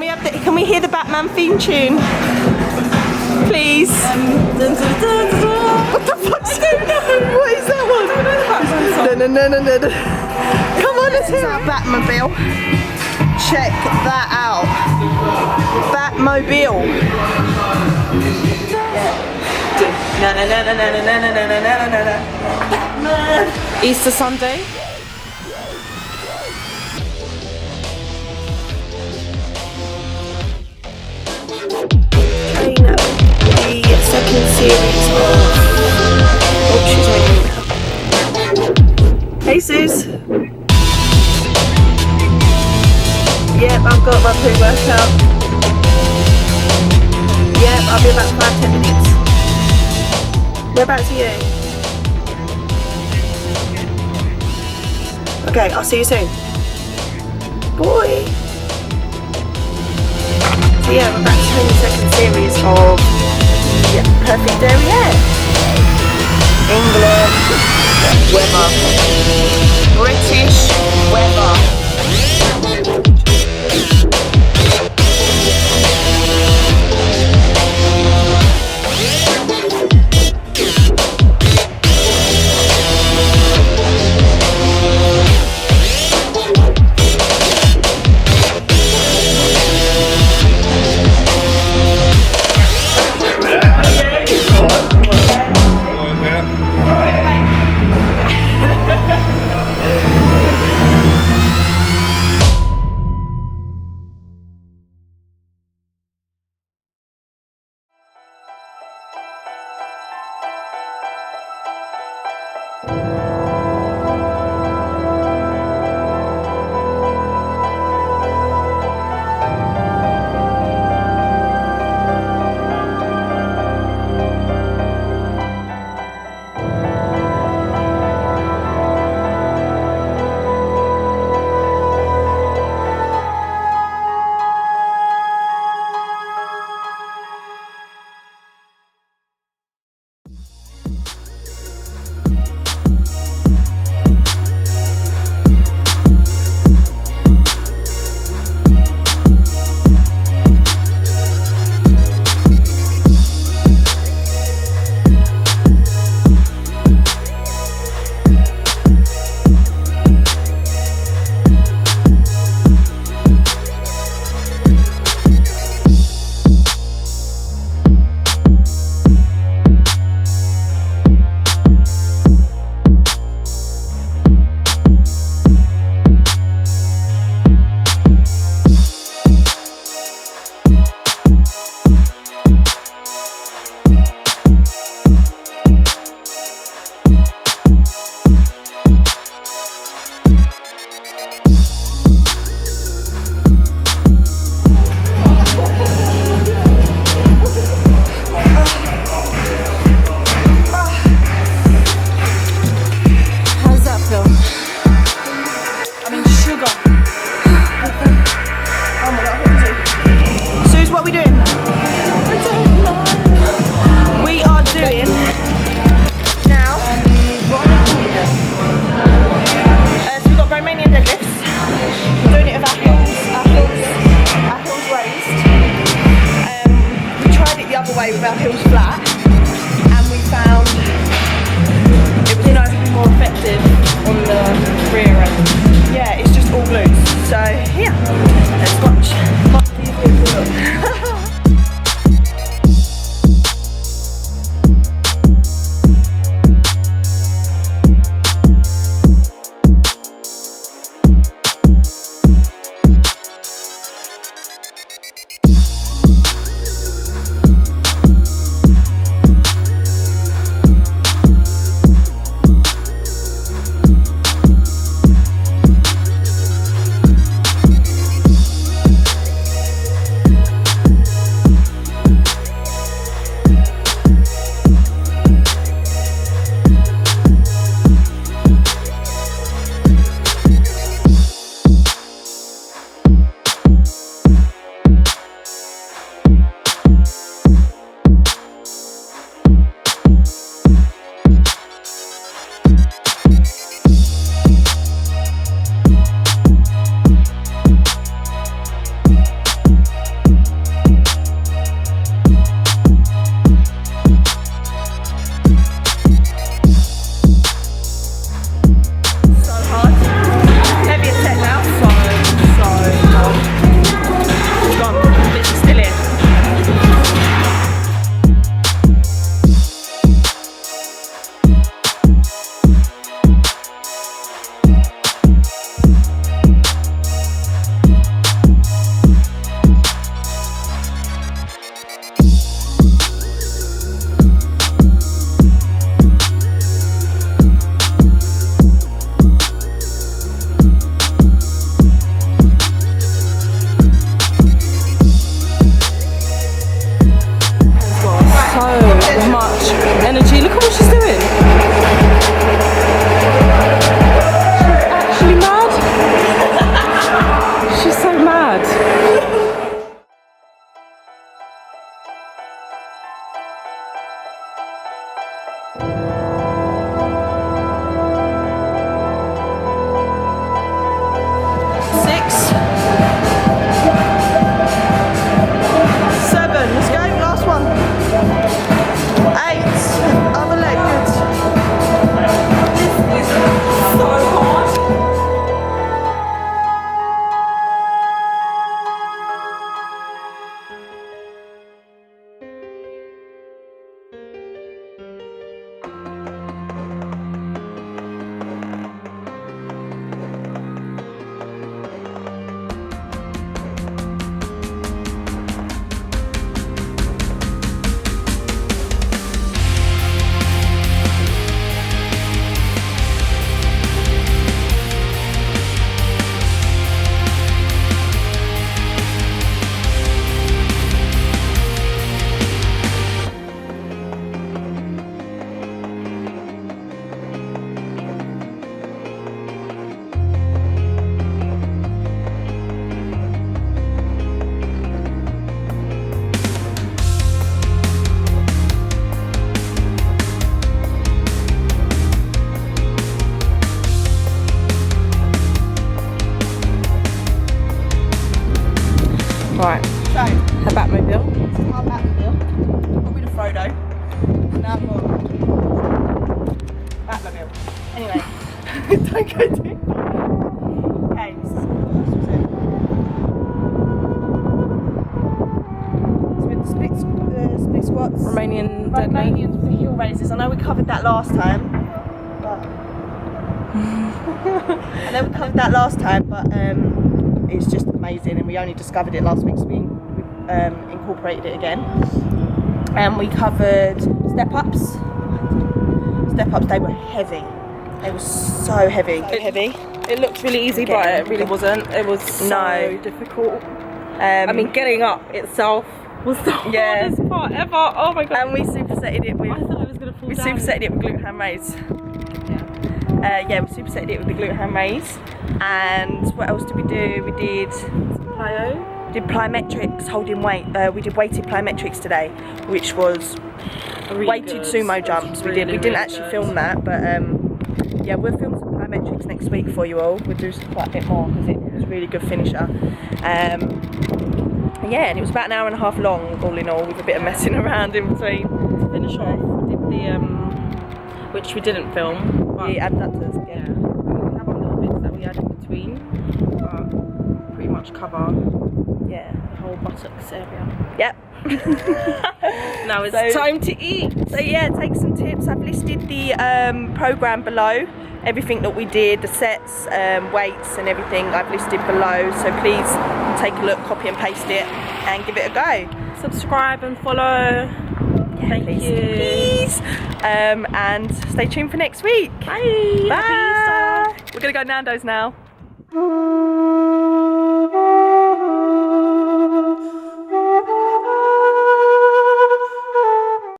Can we hear the Batman theme tune? Please. What the fuck's going on? What is that one? No. Come on, let's hear our Batmobile. Check that out. Batmobile. Easter Sunday. The second series of... Oh, she's ringing. Hey Sus. Yep, I've got my pre-workout. Yep, I'll be about 5-10 minutes. Whereabouts are you? Okay, I'll see you soon. Boy. So yeah, we're back to the second series of the Perfect Derriere. England weather. British weather. Right. So, her Batmobile. this is my Batmobile. Got rid of Frodo. Now I've got Batmobile. Anyway, don't go too far. Okay, this is the split squats. Romanian deadlift. Romanians with the heel raises. I know we covered that last time, but it's just amazing, and we only discovered it last week, so we incorporated it again. And we covered step ups. Step ups, they were heavy. They were so heavy. It looked really easy, but it really wasn't. It was so difficult. I mean, getting up itself was the hardest part ever. Oh my god. And we supersetted it with. I thought I was gonna fall down. We supersetted it with glute ham raise. Yeah, we supersetted it with the glute ham raise. And what else did we do? We did Plyo. Did plyometrics, holding weight. We did weighted plyometrics today, which was Really weighted good. sumo jumps. Really, we didn't really actually good. film that, but yeah, we'll film some plyometrics next week for you all. We'll do quite a bit more because it was a really good finisher. Yeah, and it was about an hour and a half long, all in all, with a bit of messing around in between. To finish off, we did the which we didn't film. But The abductors. yeah, we have our little bits that we add in between, but pretty much cover Yeah. the whole buttocks area. Yep. Now it's So- time to eat. So yeah, take some tips. I've listed the program below. Everything that we did, the sets, weights and everything I've listed below. So please take a look, copy and paste it and give it a go. Subscribe and follow. Thank please. you. Please. And stay tuned for next week. Bye. Bye. Happy Easter. We're going to go Nando's now.